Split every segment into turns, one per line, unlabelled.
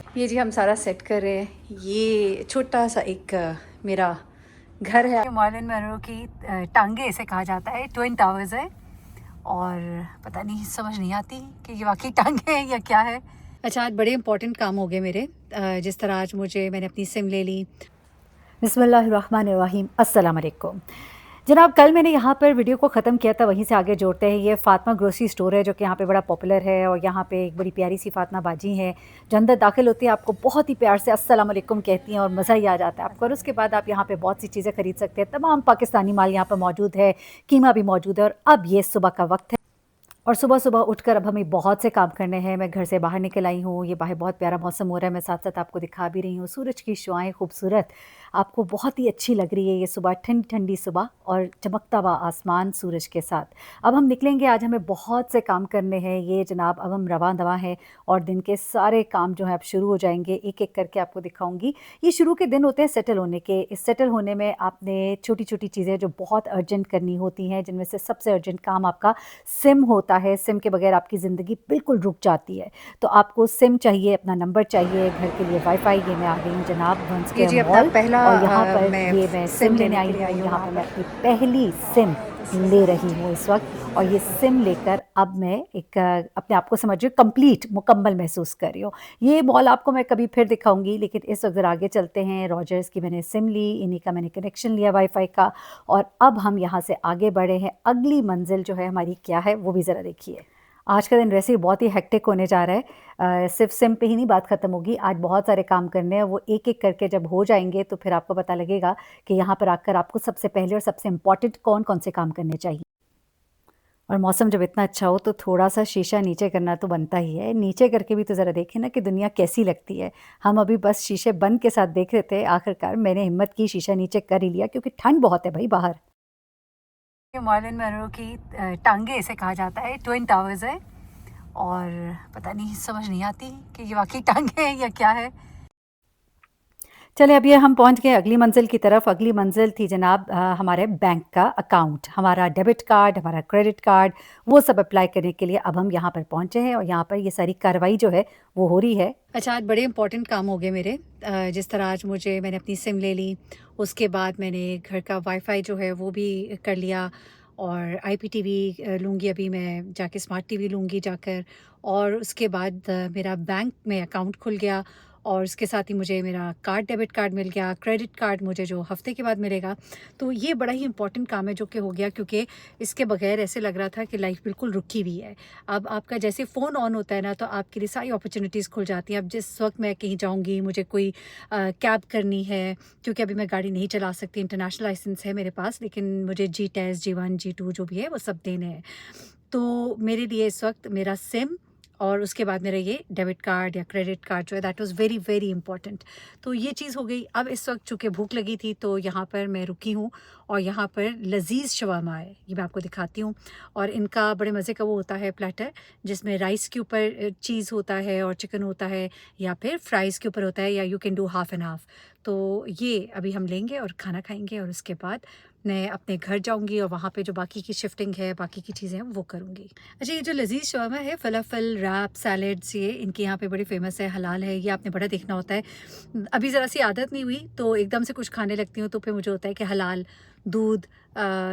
ये जी हम सारा सेट कर रहे हैं। ये छोटा सा एक मेरा घर है। मॉर्निंग मैनरो की टांगे इसे कहा जाता है, ट्विन टावर्स है और पता नहीं समझ नहीं आती कि ये वाकई टांगे हैं या क्या है। अच्छा, आज बड़े इंपॉर्टेंट काम हो गए मेरे। जिस तरह आज मैंने अपनी सिम ले ली। बिस्मिल्लाहिर्रहमानिर्रहीम, अस्सलाम वालेकुम जनाब। कल मैंने यहाँ पर वीडियो को ख़त्म किया था, वहीं से आगे जोड़ते हैं। ये फ़ातिमा ग्रोसरी स्टोर है जो कि यहाँ पे बड़ा पॉपुलर है और यहाँ पे एक बड़ी प्यारी सी फ़ातिमा बाजी हैं जो अंदर दाखिल होती है, आपको बहुत ही प्यार से अस्सलाम वालेकुम कहती हैं और मज़ा ही आ जाता है आपको। और उसके बाद आप यहाँ पे बहुत सी चीज़ें ख़रीद सकते हैं। तमाम पाकिस्तानी माल यहाँ पर मौजूद है, कीमा भी मौजूद है। और अब ये सुबह का वक्त है और सुबह-सुबह उठकर अब हमें बहुत से काम करने हैं। मैं घर से बाहर निकल आई हूँ, ये बाहर बहुत प्यारा मौसम हो रहा है, मैं साथ-साथ आपको दिखा भी रही हूँ। सूरज की शुआएँ खूबसूरत, आपको बहुत ही अच्छी लग रही है ये सुबह, ठंडी-ठंडी सुबह और चमकता हुआ आसमान सूरज के साथ। अब हम निकलेंगे, आज हमें बहुत से काम करने हैं। ये जनाब अब हम रवां-दवां हैं और दिन के सारे काम जो हैं अब शुरू हो जाएँगे, एक-एक करके आपको दिखाऊँगी। ये शुरू के दिन होते हैं सेटल होने के। इस सेटल होने में आपने छोटी-छोटी चीज़ें जो बहुत अर्जेंट करनी होती हैं, जिनमें से सबसे अर्जेंट काम आपका सिम होता है। सिम के बगैर आपकी ज़िंदगी बिल्कुल रुक जाती है। तो आपको सिम चाहिए, अपना नंबर चाहिए, घर के लिए वाईफ़ाई। ये मैं आ गई हूँ जनाब वन
ये जी
स्क्वायर
अपना
मॉल
पहला
और यहाँ पर
मैं
ये मैं
सिम
सिम लेने
लेने
आई
के लिए
हूँ।
आई हूँ
यहाँ
यहाँ
पर मैं
पर।
अपनी पहली सिम ले रही हूँ इस वक़्त और ये सिम लेकर अब मैं एक अपने आप को समझिए कंप्लीट मुकम्मल महसूस कर रही हूँ। ये मॉल आपको मैं कभी फिर दिखाऊँगी, लेकिन इस वक़्त ज़रा आगे चलते हैं। रॉजर्स की मैंने सिम ली, इन्हीं का मैंने कनेक्शन लिया वाईफ़ाई का और अब हम यहाँ से आगे बढ़े हैं। अगली मंज़िल जो है हमारी क्या है वो भी ज़रा देखिए। आज का दिन वैसे ही बहुत ही हेक्टिक होने जा रहा है। सिर्फ सिम पे ही नहीं बात ख़त्म होगी, आज बहुत सारे काम करने हैं। वो एक-एक करके जब हो जाएँगे तो फिर आपको पता लगेगा कि यहाँ पर आकर आपको सबसे पहले और सबसे इम्पोर्टेंट कौन-कौन से काम करने चाहिए। और मौसम जब इतना अच्छा हो तो थोड़ा-सा शीशा नीचे करना तो बनता ही है। नीचे करके भी तो ज़रा देखें ना कि दुनिया कैसी लगती है। हम अभी बस शीशे बंद के साथ देख रहे थे, आखिरकार मैंने हिम्मत की शीशा नीचे कर ही लिया क्योंकि ठंड बहुत है भई बाहर। ये मॉर्निंग मैनरो की टांगे इसे कहा जाता है, ट्विन टावर्स है और पता नहीं समझ नहीं आती कि ये वाकई टांगे हैं या क्या है। चले अब ये हम पहुंच गए अगली मंजिल की तरफ। अगली मंजिल थी जनाब हमारे बैंक का अकाउंट, हमारा डेबिट कार्ड, हमारा क्रेडिट कार्ड, वो सब अप्लाई करने के लिए अब हम यहाँ पर पहुँचे हैं और यहाँ पर ये सारी कार्रवाई जो है वो हो रही है। अच्छा, आज बड़े इंपॉर्टेंट काम हो गए मेरे। जिस तरह आज मैंने अपनी सिम ले ली, उसके बाद मैंने घर का वाईफाई जो है वो भी कर लिया और IPTV लूँगी अभी मैं जाके, स्मार्ट टीवी लूँगी जाकर और उसके बाद मेरा बैंक में अकाउंट खुल गया और उसके साथ ही मुझे मेरा कार्ड, डेबिट कार्ड मिल गया, क्रेडिट कार्ड मुझे जो हफ़्ते के बाद मिलेगा। तो ये बड़ा ही इम्पोर्टेंट काम है जो कि हो गया, क्योंकि इसके बगैर ऐसे लग रहा था कि लाइफ बिल्कुल रुकी हुई है। अब आपका जैसे फ़ोन ऑन होता है ना तो आपके लिए सारी अपॉर्चुनिटीज़ खुल जाती हैं। अब जिस वक्त मैं कहीं जाऊँगी, मुझे कोई कैब करनी है, क्योंकि अभी मैं गाड़ी नहीं चला सकती, इंटरनेशनल लाइसेंस है मेरे पास, लेकिन मुझे जी टेस्ट, G1, G2 जो भी है वो सब देने हैं। तो मेरे लिए इस वक्त मेरा सिम और उसके बाद मेरा ये डेबिट कार्ड या क्रेडिट कार्ड जो है that was very very important. तो ये चीज़ हो गई। अब इस वक्त चूँकि भूख लगी थी तो यहाँ पर मैं रुकी हूँ और यहाँ पर लज़ीज़ शवारमा है, ये मैं आपको दिखाती हूँ। और इनका बड़े मज़े का वो होता है प्लेटर, जिसमें राइस के ऊपर चीज़ होता है और चिकन होता है, या फिर फ्राइज़ के ऊपर होता है, या you can do half and half. तो ये अभी हम लेंगे और खाना खाएँगे और उसके बाद मैं अपने घर जाऊँगी और वहाँ पे जो बाकी की शिफ्टिंग है, बाकी की चीज़ें हैं वो करूँगी। अच्छा, ये जो लज़ीज़ शवारमा है, फ़लाफ़ल, रैप, सैलड्स, ये इनके यहाँ पे बड़ी फ़ेमस है, हलाल है, ये आपने बड़ा देखना होता है। अभी ज़रा-सी आदत नहीं हुई तो एकदम से कुछ खाने लगती हूँ तो फिर मुझे होता है कि हलाल दूध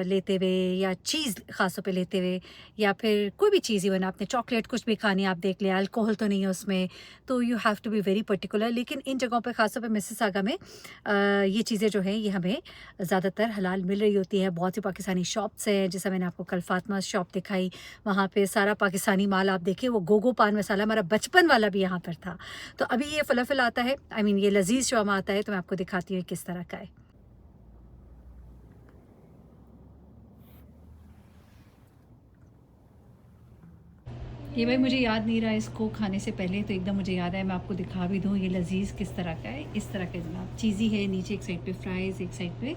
लेते हुए या चीज़ ख़ास तौर पे लेते हुए, या फिर कोई भी चीज़, इवन आपने चॉकलेट कुछ भी खानी है आप देख लें, अल्कोहल तो नहीं है उसमें, तो you have to be very particular. लेकिन इन जगहों पे ख़ास तौर पे मिसिसागा में ये चीज़ें जो हैं ये हमें ज़्यादातर हलाल मिल रही होती है। बहुत सी पाकिस्तानी शॉप्स हैं, जैसा मैंने आपको कल फ़ातिमा शॉप दिखाई, वहाँ पे सारा पाकिस्तानी माल आप देखिए। वो गोगो पान मसाला हमारा बचपन वाला भी यहाँ पर था। तो अभी ये फ़लाफ़ल आता है, आई मीन ये लज़ीज़ शवारमा आता है, तो मैं आपको दिखाती हूँ किस तरह का है। ये भाई मुझे याद नहीं रहा इसको खाने से पहले, तो एकदम मुझे याद है, मैं आपको दिखा भी दूँ। ये लज़ीज़ किस तरह का है, इस तरह का जनाब, चीज़ी है, नीचे एक साइड पे फ्राइज़, एक साइड पे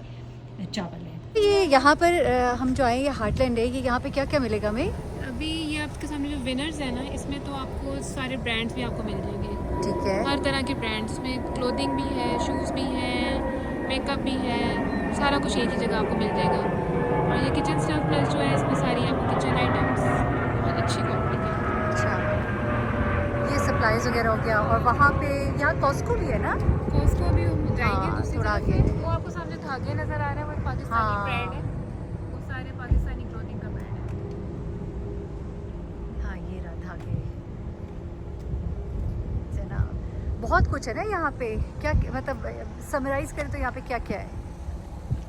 चावल है। ये यहाँ पर हम जो आए, ये हार्टलैंड है, ये यहाँ पे क्या क्या मिलेगा हमें?
अभी ये आपके सामने जो विनर्स है ना, इसमें तो आपको सारे ब्रांड्स भी आपको मिल जाएंगे।
ठीक है।
हर तरह के ब्रांड्स में क्लोथिंग भी है, शूज़ भी हैं, मेकअप भी है, सारा कुछ एक ही जगह आपको मिल जाएगा। और ये किचन स्टफ प्लस जो है, इसमें सारी आपको किचन आइटम्स बहुत अच्छी क्वालिटी की।
अच्छा, ये सब सप्लाईज वगैरह हो गया, और वहाँ पे यहाँ कॉस्को भी है ना?
कॉस्को भी हम जाएंगे
हाँ,
दूसरी
थोड़ा
तरफ
आगे।
है। वो आपको सामने धागे नज़र आ रहे हैं, वो एक पाकिस्तानी ब्रांड है।
हाँ,
वो सारे पाकिस्तानी क्लोथिंग का ब्रांड है।
हाँ, ये रहा धागे। जनाब, बहुत कुछ है ना यहाँ पे। क्या मतलब समराइज़ करें तो यहाँ पे क्या-क्या है?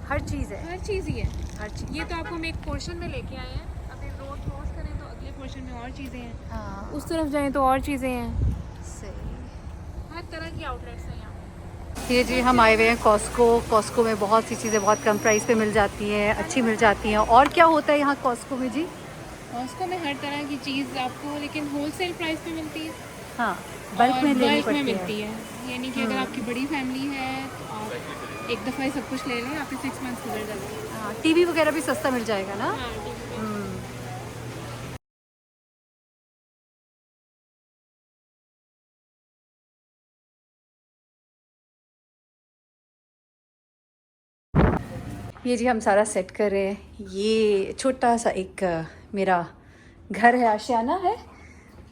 हर चीज़ है,
हर चीज़ ही है।
हर चीज़।
ये तो आपको हम एक पोर्शन में लेके आए हैं। अब एक रोड क्रॉस करें तो अगले पोर्शन में और चीज़ें हैं,
हाँ,
उस तरफ जाएं तो और चीज़ें हैं।
सही।
हर तरह की आउटलेट्स हैं यहाँ पे।
ये जी हम आए हुए हैं कॉस्को। कॉस्को में बहुत सी चीज़ें बहुत कम प्राइस पे मिल जाती हैं, अच्छी मिल जाती हैं। और क्या होता है यहाँ कॉस्को में जी?
कॉस्को में हर तरह की चीज़ आपको लेकिन होलसेल प्राइस पे मिलती है
हाँ, बल्क
और
में लेनी
बल्क में
पड़ती है।
मिलती है। यानी कि अगर आपकी बड़ी फैमिली है तो आप एक दफ़ा ही सब कुछ ले लें, आपके 6 मंथ्स गुजर जाते हैं।
हाँ, टीवी वगैरह भी सस्ता मिल जाएगा ना?
हाँ, ठीक है।
हुँ। ये जी हम सारा सेट कर रहे हैं। ये छोटा-सा एक मेरा घर है, आशियाना है।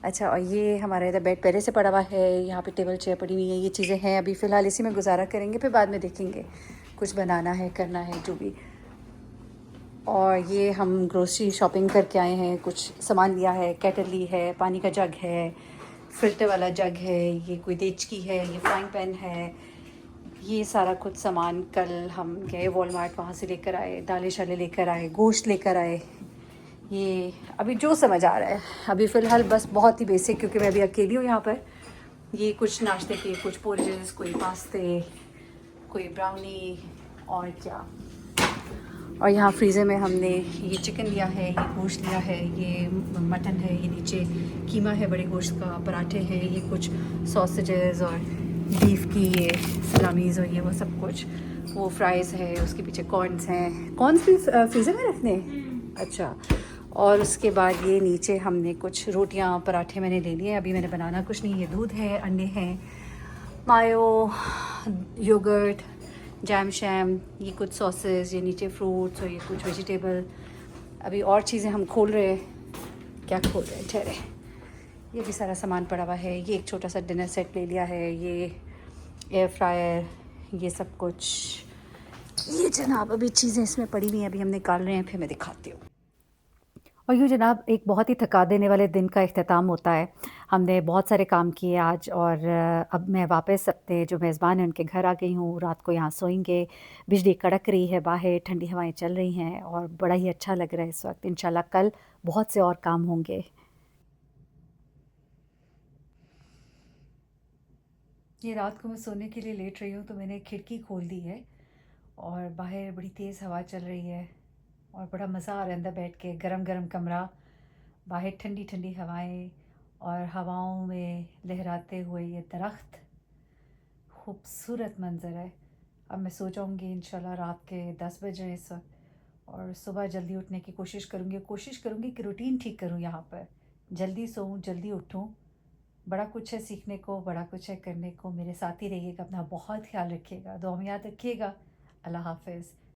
अच्छा, और ये हमारा इधर बेड पहले से पड़ा हुआ है, यहाँ पे टेबल चेयर पड़ी हुई है, ये चीज़ें हैं। अभी फ़िलहाल इसी में गुज़ारा करेंगे, फिर बाद में देखेंगे कुछ बनाना है, करना है, जो भी। और ये हम ग्रोसरी शॉपिंग करके आए हैं, कुछ सामान लिया है, केटल ली है, पानी का जग है, फ़िल्टर वाला जग है, ये कोई देचकी है, ये फ्राइंग पैन है। ये सारा कुछ सामान कल हम गए वॉलमार्ट, वहाँ से लेकर आए, दालें शालें लेकर आए, गोश्त लेकर आए। ये अभी जो समझ आ रहा है, अभी फ़िलहाल बस बहुत ही बेसिक, क्योंकि मैं अभी अकेली हूँ यहाँ पर। ये कुछ नाश्ते के, कुछ पोरेजेस, कोई पास्ते, कोई ब्राउनी, और क्या। और यहाँ फ्रीज़र में हमने ये चिकन लिया है, ये गोश्त लिया है, ये मटन है, ये नीचे कीमा है बड़े गोश्त का, पराठे हैं, ये कुछ सॉसेजेस और बीफ की ये सलामीज़ और ये वो सब कुछ, वो फ्राइज़ है, उसके पीछे कॉर्न्स हैं। कॉर्न्स भी फ्रीज़र में रखने हैं? अच्छा। और उसके बाद ये नीचे हमने कुछ रोटियां पराठे मैंने ले लिए। अभी मैंने बनाना कुछ नहीं, ये दूध है, अंडे हैं, मायो, योगर्ट, जैम शैम, ये कुछ सॉसेस, ये नीचे फ्रूट्स और ये कुछ वेजिटेबल। अभी और चीज़ें हम खोल रहे हैं। क्या खोल रहे हैं, ठहरे। ये भी सारा सामान पड़ा हुआ है। ये एक छोटा सा डिनर सेट ले लिया है, ये एयर फ्रायर, ये सब कुछ। ये जनाब अभी चीज़ें इसमें पड़ी हुई हैं, अभी हम निकाल रहे हैं, फिर मैं दिखाती हूँ। और यूँ जनाब एक बहुत ही थका देने वाले दिन का इख्तिताम होता है। हमने बहुत सारे काम किए आज, और अब मैं वापस अपने जो मेज़बान हैं उनके घर आ गई हूँ। रात को यहाँ सोएंगे। बिजली कड़क रही है बाहर, ठंडी हवाएं चल रही हैं और बड़ा ही अच्छा लग रहा है इस वक्त। इंशाल्लाह कल बहुत से और काम होंगे। ये रात को मैं सोने के लिए लेट रही हूँ तो मैंने खिड़की खोल दी है, और बाहर बड़ी तेज़ हवा चल रही है और बड़ा मज़ा आ रहा है अंदर बैठ के। गरम गरम कमरा, बाहर ठंडी ठंडी हवाएं, और हवाओं में लहराते हुए ये दरख्त। खूबसूरत मंज़र है। अब मैं सो जाऊँगी इंशाल्लाह। रात के 10 बज रहे हैं इस वक्त, और सुबह जल्दी उठने की कोशिश करूँगी कि रूटीन ठीक करूँ यहाँ पर। जल्दी सोऊं, जल्दी उठूँ। बड़ा कुछ है सीखने को, बड़ा कुछ है करने को। मेरे साथ ही रहिएगा, अपना बहुत ख्याल रखिएगा, दुआ में याद रखिएगा। अल्लाह हाफ़िज़।